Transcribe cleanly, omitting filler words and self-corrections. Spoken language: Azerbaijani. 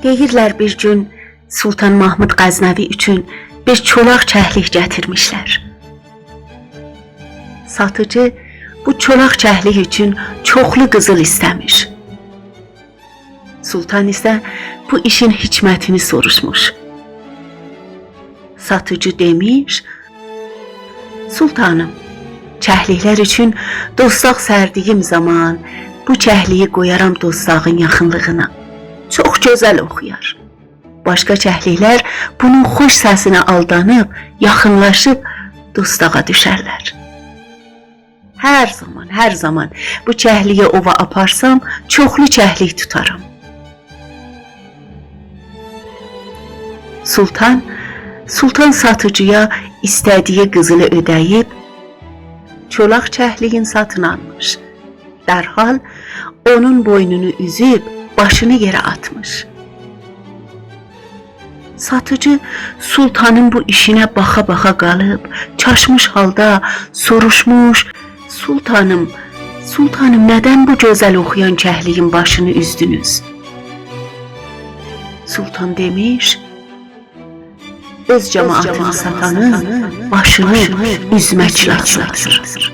Deyirlər bir gün Sultan Mahmud Qəznəvi üçün bir çolaq çəhlik gətirmişlər. Satıcı bu çolaq çəhlik üçün çoxlu qızıl istəmiş. Sultan isə bu işin hikmətini soruşmuş. Satıcı demiş, Sultanım, çəhliklər üçün dostaq sərdiyim zaman bu çəhliyi qoyaram dostağın yaxınlığına. Çox gözəl oxuyar. Başqa çəhliklər bunun xoş səsinə aldanıb, yaxınlaşıb dostağa düşərlər. Hər zaman bu çəhliyi ova aparsam, çoxlu çəhlik tutaram. Sultan satıcıya istədiyi qızılı ödəyib, çolaq çəhliyin satın almış. Dərhal onun boynunu üzüb, başını yerə atmış. Satıcı sultanın bu işinə baxa-baxa qalıb, çaşmış halda soruşmuş, Sultanım, nədən bu gözəl oxuyan çəhliyin başını üzdünüz? Sultan demiş, öz cəmaatını satanın başını üzməklə.